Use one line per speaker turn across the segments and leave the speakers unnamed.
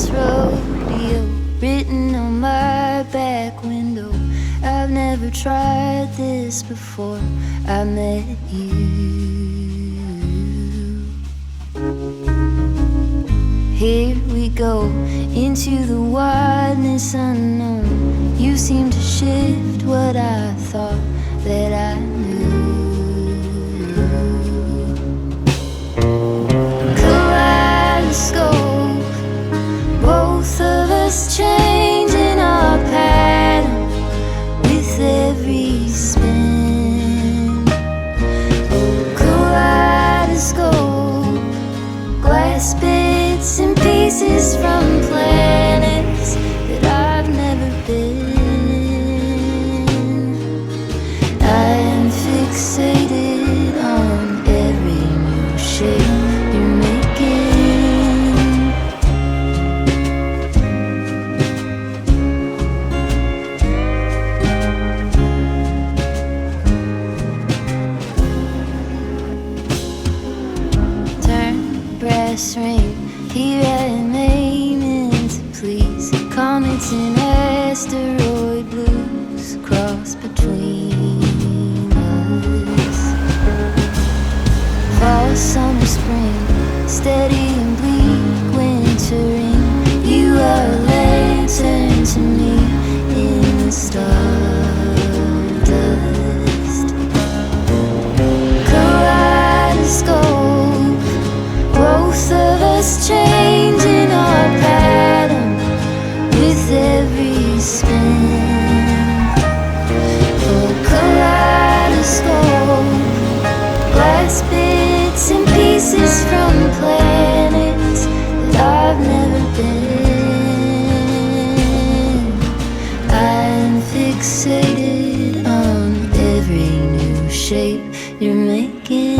this rodeo written on my back window. I've never tried this before I met you. Here we go into the wildness unknown. You seem to shift what I thought that I knew. Kaleidoscope, both of us changing our pattern with every spin. Oh, kaleidoscope, glass bits and pieces from planets that I've never been. I am fixated on every new shape you're making. Turn brass ring, here I am aiming to please. Comets and asteroid blues cross between us. Fall, summer, spring, steady and bleak wintering. You are a lantern to me in the stardust. Kaleidoscope, both of us changing our pattern with every spin. Oh, kaleidoscope, glass bits and pieces from planets that I've never been. I'm fixated on every new shape you're making.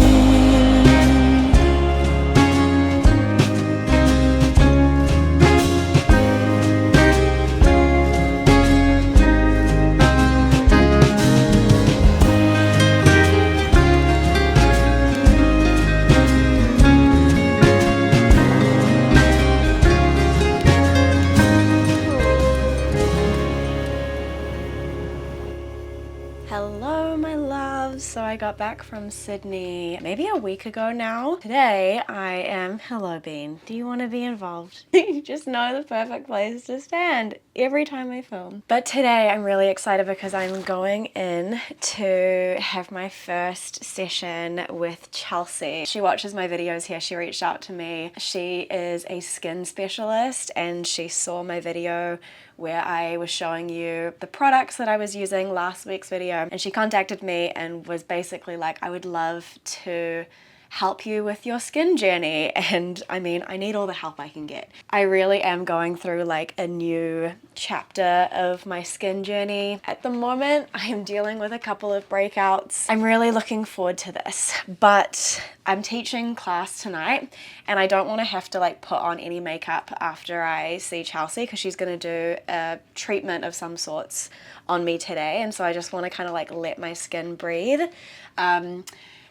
Hello, my loves. So I got back from Sydney maybe a week ago now. Today I am, hello Bean, do you want to be involved? You just know the perfect place to stand every time I film. But today I'm really excited because I'm going in to have my first session with Chelsea. She watches my videos here. She reached out to me. She is a skin specialist and she saw my video where I was showing you the products that I was using last week's video, and she contacted me and was basically like, I would love to help you with your skin journey. And I mean, I need all the help I can get. I really am going through like a new chapter of my skin journey. At the moment, I am dealing with a couple of breakouts. I'm really looking forward to this, but I'm teaching class tonight and I don't want to have to like put on any makeup after I see Chelsea because she's going to do a treatment of some sorts on me today. And so I just want to kind of like let my skin breathe.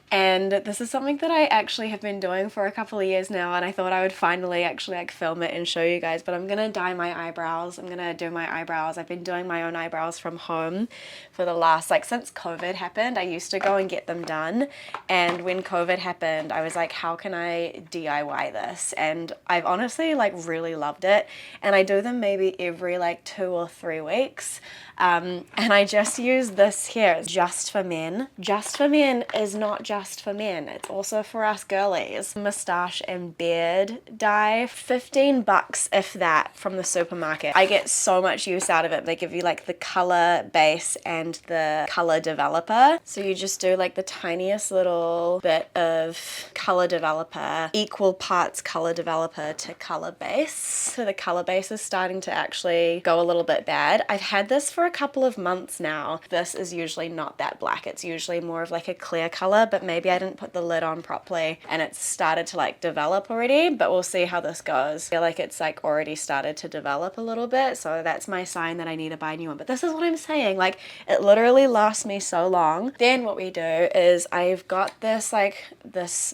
And this is something that I actually have been doing for a couple of years now, and I thought I would finally actually like film it and show you guys. But I'm gonna dye my eyebrows. I'm gonna do my eyebrows. I've been doing my own eyebrows from home for the last, like, since COVID happened. I used to go and get them done, and when COVID happened I was like, how can I DIY this? And I've honestly like really loved it, and I do them maybe every like 2 or 3 weeks. And I just use this here. It's Just for Men. Just for Men is not just for men. It's also for us girlies. Moustache and beard dye. 15 bucks, if that, from the supermarket. I get so much use out of it. They give you like the color base and the color developer. So you just do like the tiniest little bit of color developer, equal parts color developer to color base. So the color base is starting to actually go a little bit bad. I've had this for a couple of months now. This is usually not that black. It's usually more of like a clear color, but maybe I didn't put the lid on properly and it's started to like develop already, but we'll see how this goes. I feel like it's like already started to develop a little bit, so that's my sign that I need to buy a new one. But this is what I'm saying, like it literally lasts me so long. Then what we do is I've got this like this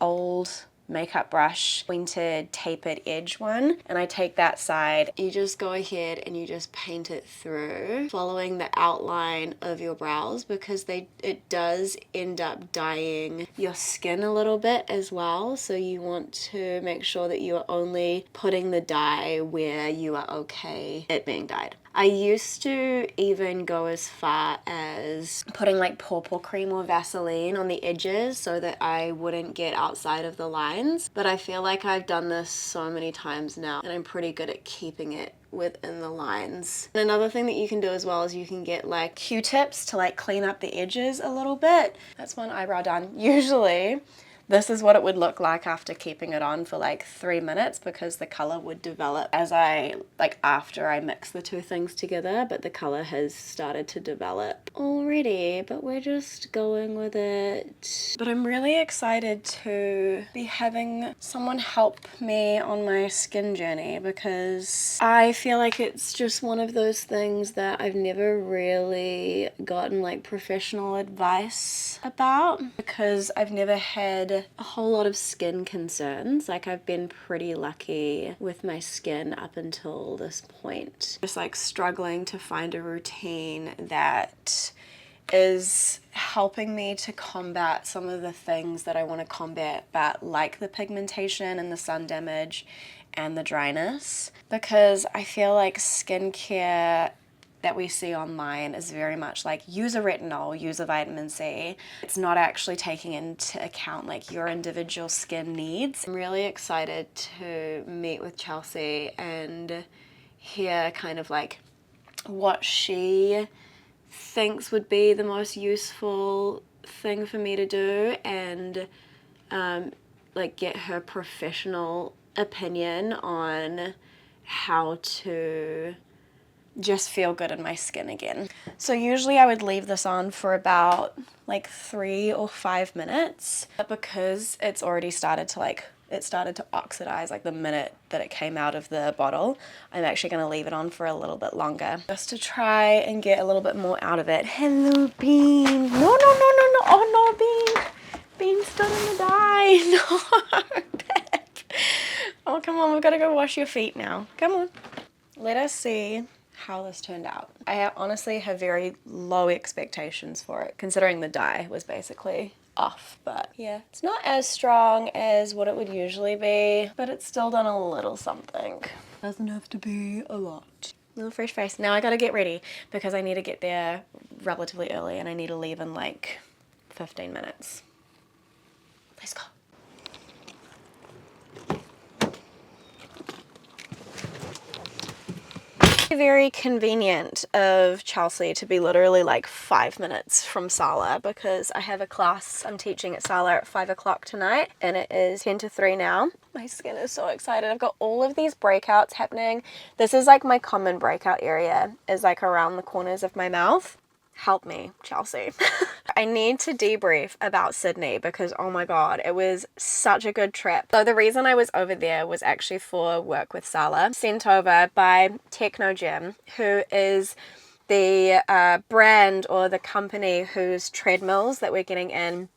old makeup brush, pointed tapered edge one, and I take that side. You just go ahead and you just paint it through, following the outline of your brows, because it does end up dyeing your skin a little bit as well. So you want to make sure that you are only putting the dye where you are okay it being dyed. I used to even go as far as putting like purple cream or Vaseline on the edges so that I wouldn't get outside of the lines, but I feel like I've done this so many times now and I'm pretty good at keeping it within the lines. And another thing that you can do as well is you can get like Q-tips to like clean up the edges a little bit. That's one eyebrow done. Usually this is what it would look like after keeping it on for like 3 minutes, because the color would develop as after I mix the two things together, but the color has started to develop already, but we're just going with it. But I'm really excited to be having someone help me on my skin journey, because I feel like it's just one of those things that I've never really gotten like professional advice about, because I've never had a whole lot of skin concerns. Like, I've been pretty lucky with my skin up until this point. Just like struggling to find a routine that is helping me to combat some of the things that I want to combat, but like the pigmentation and the sun damage and the dryness, because I feel like skincare that we see online is very much like use a retinol, use a vitamin C. It's not actually taking into account like your individual skin needs. I'm really excited to meet with Chelsea and hear kind of like what she thinks would be the most useful thing for me to do, and like get her professional opinion on how to just feel good in my skin again. So usually I would leave this on for about like 3 or 5 minutes, but because it's already started to oxidize like the minute that it came out of the bottle, I'm actually going to leave it on for a little bit longer just to try and get a little bit more out of it. Hello, Bean. No. Oh no, Bean. Bean's still in the dye. No. Oh, come on. We've got to go wash your feet now. Come on. Let us see how this turned out. I honestly have very low expectations for it, considering the dye was basically off, but yeah, it's not as strong as what it would usually be, but it's still done a little something. Doesn't have to be a lot. Little fresh face. Now I gotta get ready because I need to get there relatively early and I need to leave in like 15 minutes. Let's go. Very convenient of Chelsea to be literally like 5 minutes from Sala, because I have a class I'm teaching at Sala at 5 o'clock tonight and it is 10 to 3 now. My skin is so excited. I've got all of these breakouts happening. This is like my common breakout area, is like around the corners of my mouth. Help me, Chelsea. I need to debrief about Sydney because, oh my god, it was such a good trip. So the reason I was over there was actually for work with Sala, sent over by Techno Gym, who is the brand or the company whose treadmills that we're getting in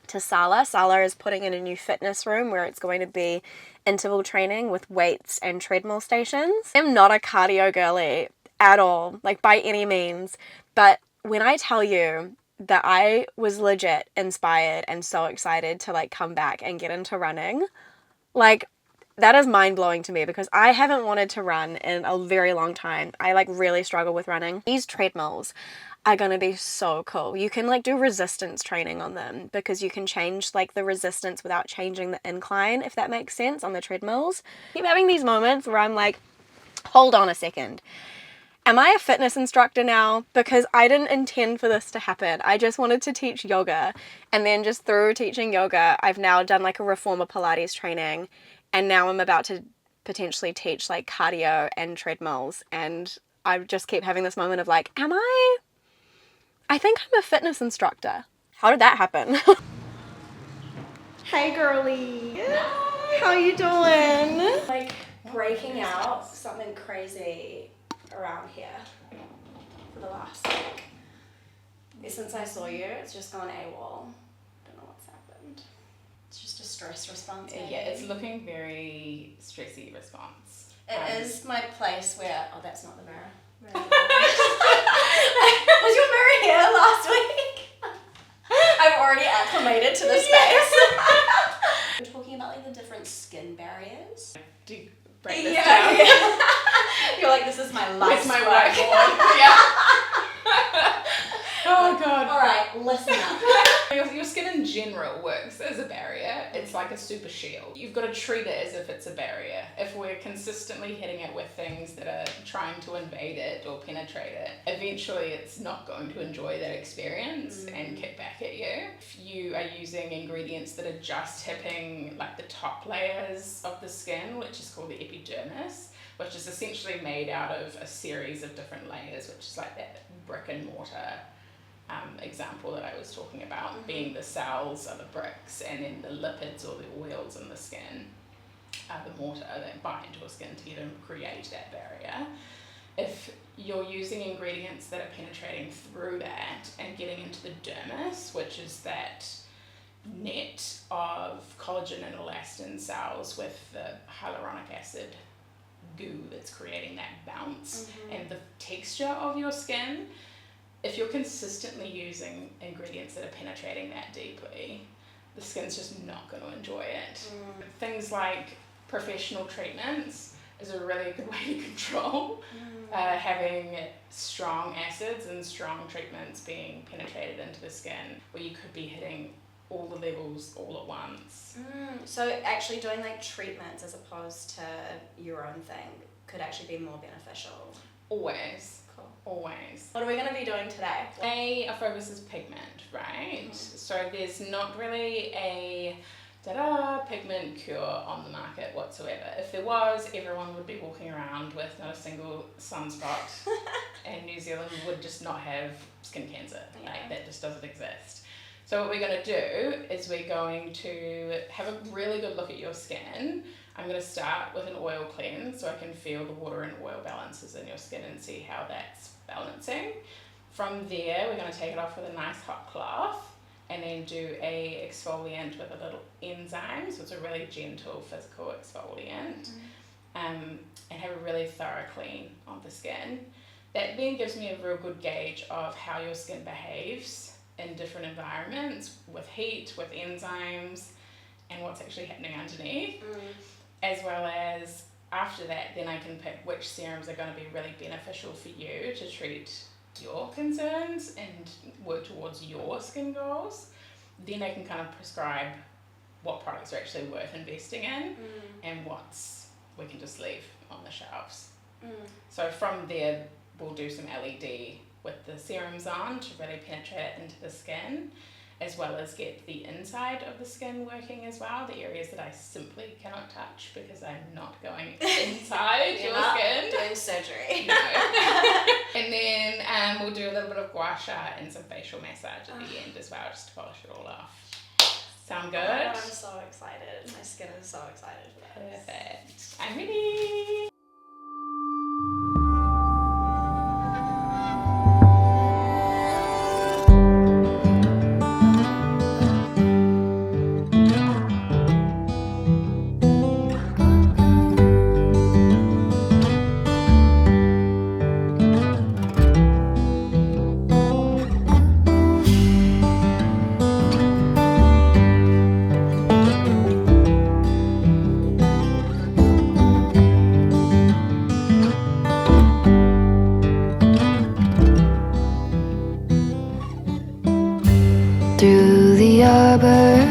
to Sala. Sala is putting in a new fitness room where it's going to be interval training with weights and treadmill stations. I'm not a cardio girly at all, like by any means, but when I tell you that I was legit inspired and so excited to like come back and get into running, like that is mind-blowing to me because I haven't wanted to run in a very long time. I like really struggle with running. These treadmills are gonna be so cool. You can like do resistance training on them because you can change like the resistance without changing the incline, if that makes sense, on the treadmills. I keep having these moments where I'm like, hold on a second. Am I a fitness instructor now? Because I didn't intend for this to happen. I just wanted to teach yoga. And then just through teaching yoga, I've now done like a reformer Pilates training. And now I'm about to potentially teach like cardio and treadmills. And I just keep having this moment of like, I think I'm a fitness instructor. How did that happen? Hey girly. How you doing? Like breaking out something crazy around here for the last like, since I saw you, it's just gone AWOL. Don't know what's happened. It's just a
stress response.
Yeah, it's looking very stressy response.
It is my place where, oh, that's not the mirror. Was your mirror here last week? I've already acclimated to the space. We're talking about like the different skin barriers.
Do you break this down?
Yeah. You're like, this is my life.
It's my whiteboard. Yeah. Oh god.
Alright, listen up.
Your skin in general works as a barrier. It's like a super shield. You've got to treat it as if it's a barrier. If we're consistently hitting it with things that are trying to invade it or penetrate it, eventually it's not going to enjoy that experience and kick back at you. If you are using ingredients that are just hitting like the top layers of the skin, which is called the epidermis, which is essentially made out of a series of different layers, which is like that brick and mortar example that I was talking about, being the cells are the bricks, and then the lipids or the oils in the skin are the mortar that bind your skin together and create that barrier. If you're using ingredients that are penetrating through that and getting into the dermis, which is that net of collagen and elastin cells with the hyaluronic acid goo that's creating that bounce and the texture of your skin, if you're consistently using ingredients that are penetrating that deeply, the skin's just not going to enjoy it. Things like professional treatments is a really good way to control having strong acids and strong treatments being penetrated into the skin, where you could be hitting all the levels all at once.
So actually doing like treatments as opposed to your own thing could actually be more beneficial.
Always.
Cool.
Always.
What are we going to be doing today?
Our focus is pigment, right? So there's not really a pigment cure on the market whatsoever. If there was, everyone would be walking around with not a single sunspot, and New Zealand would just not have skin cancer. Like, that just doesn't exist. So what we're going to do is we're going to have a really good look at your skin. I'm going to start with an oil cleanse so I can feel the water and oil balances in your skin and see how that's balancing. From there, we're going to take it off with a nice hot cloth and then do a exfoliant with a little enzyme. So it's a really gentle physical exfoliant, and have a really thorough clean of the skin. That then gives me a real good gauge of how your skin behaves in different environments, with heat, with enzymes, and what's actually happening underneath. As well as after that, then I can pick which serums are going to be really beneficial for you to treat your concerns and work towards your skin goals. Then I can kind of prescribe what products are actually worth investing in and what's we can just leave on the shelves. So from there, we'll do some LED with the serums on to really penetrate it into the skin, as well as get the inside of the skin working as well, the areas that I simply cannot touch because I'm not going inside your skin.
Doing surgery.
No. And then we'll do a little bit of gua sha and some facial massage at the end as well, just to polish it all off. Sound good?
Oh, I'm so excited. My skin is so excited for this.
Perfect. I'm ready.
Through the arbor,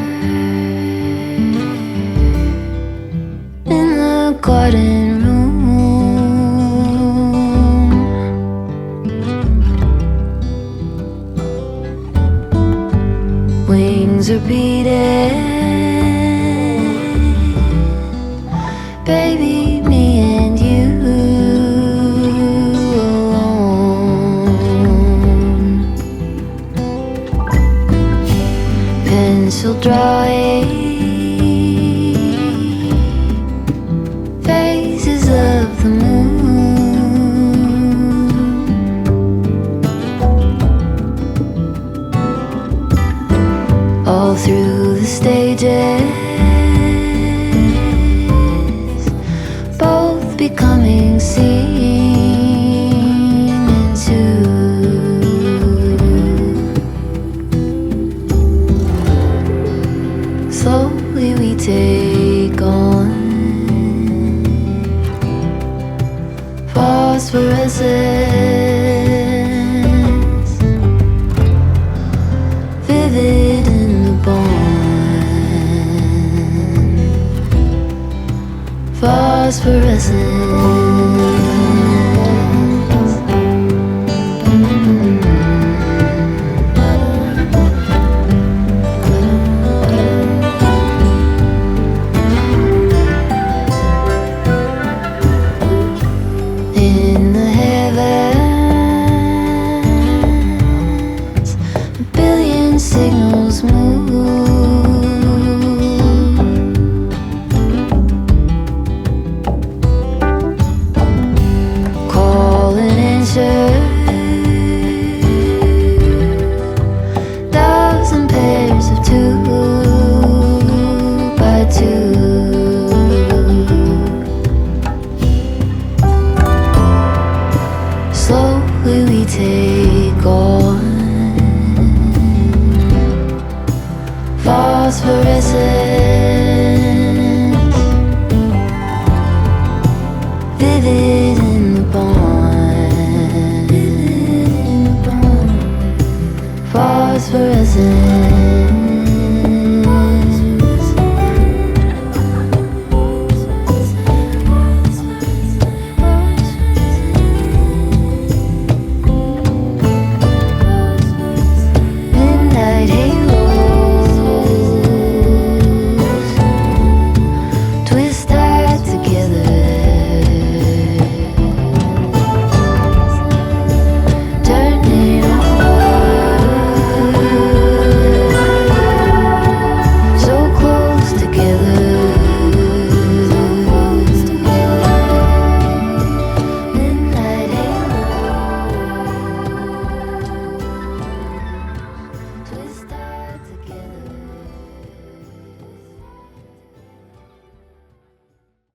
in the garden room, wings are beating, baby, me and you alone. Pencil drawing phases of the moon, all through the state becoming seen into. Slowly we take on phosphorescence, vivid in the bone. Phosphorescence. In the heavens, a billion signals move. Call and answer, thousand pairs of two by two. Slowly we take on phosphorescence, vivid in the bond. Phosphorescence.